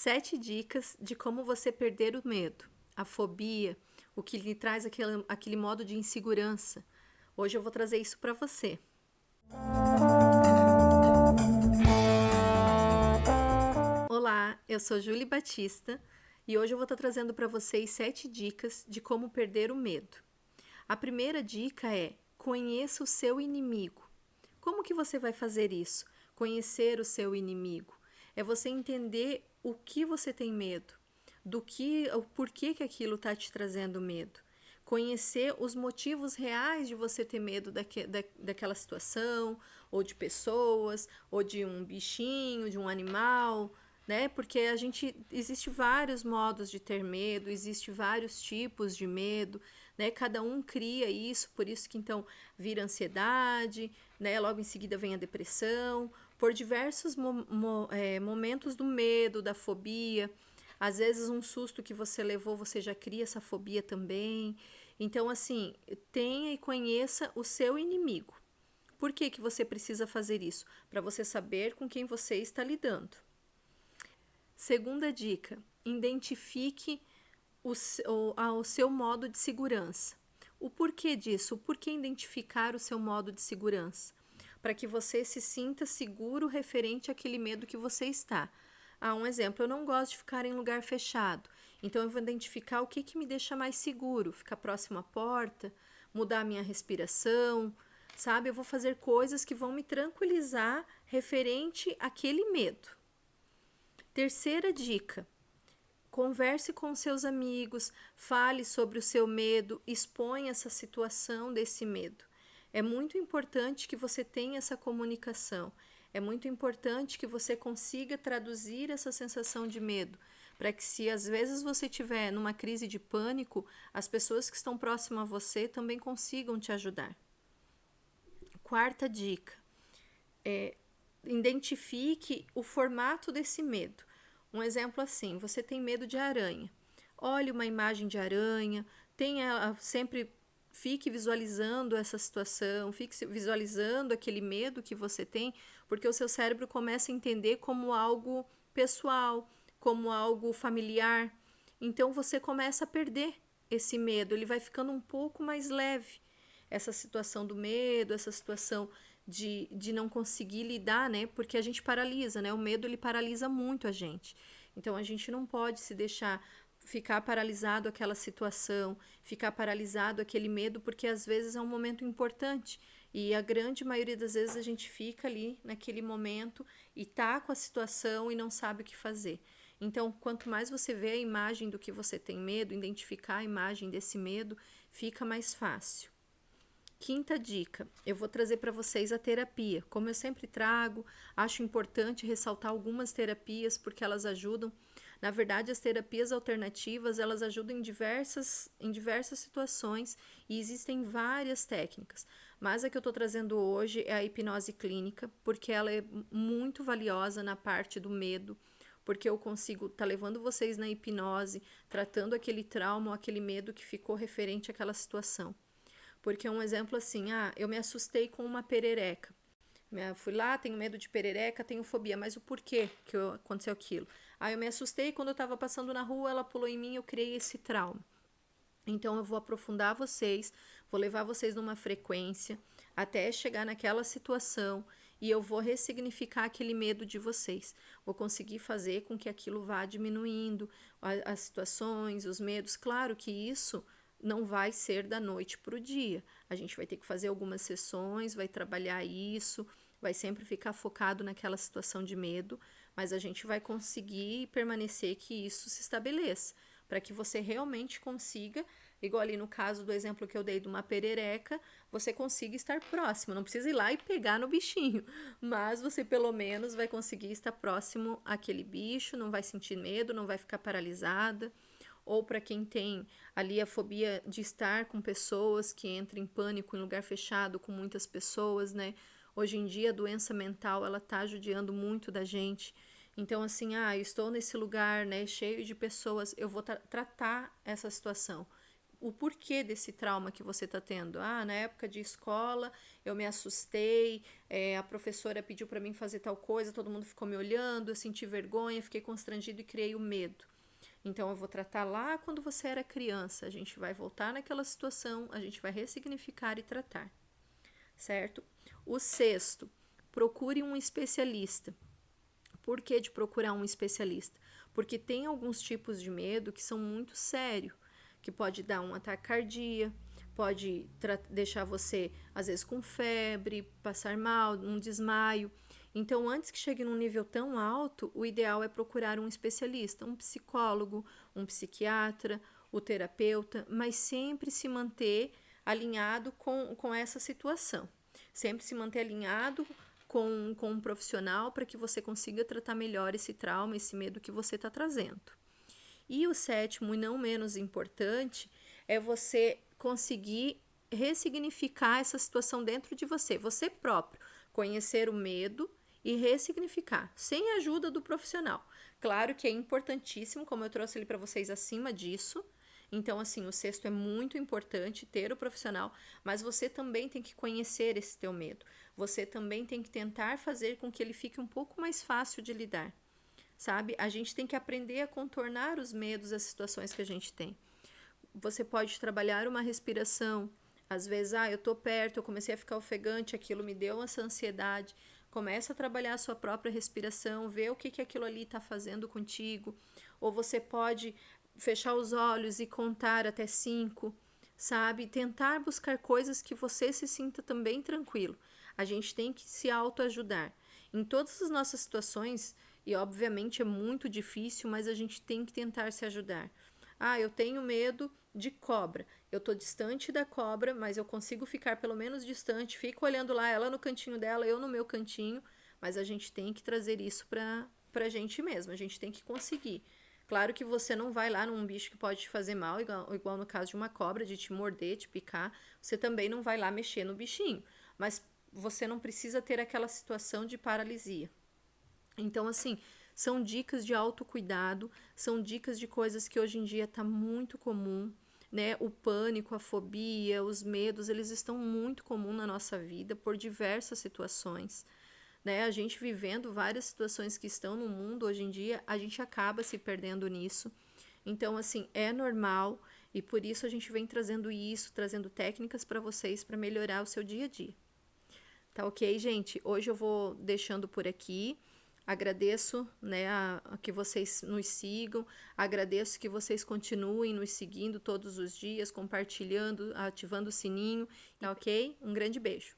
7 dicas de como você perder o medo, a fobia, o que lhe traz aquele modo de insegurança. Hoje eu vou trazer isso para você. Olá, eu sou Julie Batista e hoje eu vou estar trazendo para vocês 7 dicas de como perder o medo. A primeira dica é: conheça o seu inimigo. Como que você vai fazer isso? Conhecer o seu inimigo. É você entender o que você tem medo, o porquê que aquilo está te trazendo medo. Conhecer os motivos reais de você ter medo daquela situação, ou de pessoas, ou de um bichinho, de um animal, né? Porque existe vários modos de ter medo, existe vários tipos de medo, né? Cada um cria isso, por isso que então vira ansiedade, né? Logo em seguida vem a depressão, por diversos momentos do medo, da fobia. Às vezes um susto que você levou, você já cria essa fobia também. Então, assim, tenha e conheça o seu inimigo. Por que que você precisa fazer isso? Para você saber com quem você está lidando. Segunda dica: identifique o seu modo de segurança. O porquê disso? O porquê identificar o seu modo de segurança? Para que você se sinta seguro referente àquele medo que você está. Um exemplo: eu não gosto de ficar em lugar fechado, então eu vou identificar o que me deixa mais seguro, ficar próximo à porta, mudar a minha respiração, sabe? Eu vou fazer coisas que vão me tranquilizar referente àquele medo. Terceira dica: converse com seus amigos, fale sobre o seu medo, exponha essa situação desse medo. É muito importante que você tenha essa comunicação. É muito importante que você consiga traduzir essa sensação de medo, para que, se às vezes você estiver numa crise de pânico, as pessoas que estão próximas a você também consigam te ajudar. Quarta dica: identifique o formato desse medo. Um exemplo assim: você tem medo de aranha. Olhe uma imagem de aranha, fique visualizando essa situação, fique visualizando aquele medo que você tem, porque o seu cérebro começa a entender como algo pessoal, como algo familiar. Então você começa a perder esse medo, ele vai ficando um pouco mais leve. Essa situação do medo, essa situação de não conseguir lidar, né? Porque a gente paralisa, né? O medo, ele paralisa muito a gente. Então, a gente não pode se deixar ficar paralisado aquela situação, ficar paralisado aquele medo, porque às vezes é um momento importante. E a grande maioria das vezes a gente fica ali naquele momento e tá com a situação e não sabe o que fazer. Então, quanto mais você vê a imagem do que você tem medo, identificar a imagem desse medo, fica mais fácil. Quinta dica: eu vou trazer para vocês a terapia. Como eu sempre trago, acho importante ressaltar algumas terapias porque elas ajudam. Na verdade, as terapias alternativas, elas ajudam em diversas situações e existem várias técnicas. Mas a que eu estou trazendo hoje é a hipnose clínica, porque ela é muito valiosa na parte do medo, porque eu consigo estar levando vocês na hipnose, tratando aquele trauma ou aquele medo que ficou referente àquela situação. Porque é um exemplo assim: eu me assustei com uma perereca. Fui lá, tenho medo de perereca, tenho fobia, mas o porquê que aconteceu aquilo? Eu me assustei quando eu estava passando na rua, ela pulou em mim, eu criei esse trauma. Então eu vou aprofundar vocês, vou levar vocês numa frequência até chegar naquela situação e eu vou ressignificar aquele medo de vocês. Vou conseguir fazer com que aquilo vá diminuindo, as situações, os medos. Claro que isso não vai ser da noite para o dia. A gente vai ter que fazer algumas sessões, vai trabalhar isso, vai sempre ficar focado naquela situação de medo, mas a gente vai conseguir permanecer que isso se estabeleça, para que você realmente consiga, igual ali no caso do exemplo que eu dei de uma perereca, você consiga estar próximo. Não precisa ir lá e pegar no bichinho, mas você pelo menos vai conseguir estar próximo àquele bicho, não vai sentir medo, não vai ficar paralisada. Ou para quem tem ali a fobia de estar com pessoas, que entra em pânico em lugar fechado com muitas pessoas, né? Hoje em dia a doença mental, ela tá judiando muito da gente. Então, assim, eu estou nesse lugar, né, cheio de pessoas, eu vou tratar essa situação. o porquê desse trauma que você está tendo. Ah, na época de escola eu me assustei, a professora pediu para mim fazer tal coisa, todo mundo ficou me olhando, eu senti vergonha, fiquei constrangido e criei o medo. Então eu vou tratar lá quando você era criança, a gente vai voltar naquela situação, a gente vai ressignificar e tratar, certo? O sexto, procure um especialista. Por que de procurar um especialista? Porque tem alguns tipos de medo que são muito sérios, que pode dar um ataque cardíaco, pode deixar você, às vezes, com febre, passar mal, um desmaio. Então, antes que chegue num nível tão alto, o ideal é procurar um especialista, um psicólogo, um psiquiatra, o terapeuta, mas sempre se manter alinhado com essa situação. Sempre se manter alinhado com um profissional para que você consiga tratar melhor esse trauma, esse medo que você está trazendo. E o sétimo, e não menos importante, é você conseguir ressignificar essa situação dentro de você, você próprio, conhecer o medo e ressignificar, sem a ajuda do profissional. Claro que é importantíssimo, como eu trouxe ali para vocês acima disso. Então, assim, o sexto é muito importante ter o profissional, mas você também tem que conhecer esse teu medo. Você também tem que tentar fazer com que ele fique um pouco mais fácil de lidar, sabe? A gente tem que aprender a contornar os medos, as situações que a gente tem. Você pode trabalhar uma respiração. Às vezes, eu tô perto, eu comecei a ficar ofegante, aquilo me deu essa ansiedade. Começa a trabalhar a sua própria respiração, vê o que aquilo ali está fazendo contigo. Ou você pode fechar os olhos e contar até 5, sabe? Tentar buscar coisas que você se sinta também tranquilo. A gente tem que se autoajudar. Em todas as nossas situações, e obviamente é muito difícil, mas a gente tem que tentar se ajudar. Eu tenho medo de cobra. Eu tô distante da cobra, mas eu consigo ficar pelo menos distante. Fico olhando lá, ela no cantinho dela, eu no meu cantinho. Mas a gente tem que trazer isso pra gente mesmo. A gente tem que conseguir. Claro que você não vai lá num bicho que pode te fazer mal, igual no caso de uma cobra, de te morder, te picar. Você também não vai lá mexer no bichinho. Mas você não precisa ter aquela situação de paralisia. Então, assim, são dicas de autocuidado, são dicas de coisas que hoje em dia está muito comum, né? O pânico, a fobia, os medos, eles estão muito comuns na nossa vida por diversas situações, né? A gente vivendo várias situações que estão no mundo hoje em dia, a gente acaba se perdendo nisso. Então, assim, é normal e por isso a gente vem trazendo isso, trazendo técnicas para vocês para melhorar o seu dia a dia. Tá ok, gente? Hoje eu vou deixando por aqui. Agradeço, né, a que vocês nos sigam, agradeço que vocês continuem nos seguindo todos os dias, compartilhando, ativando o sininho, tá ok? Um grande beijo.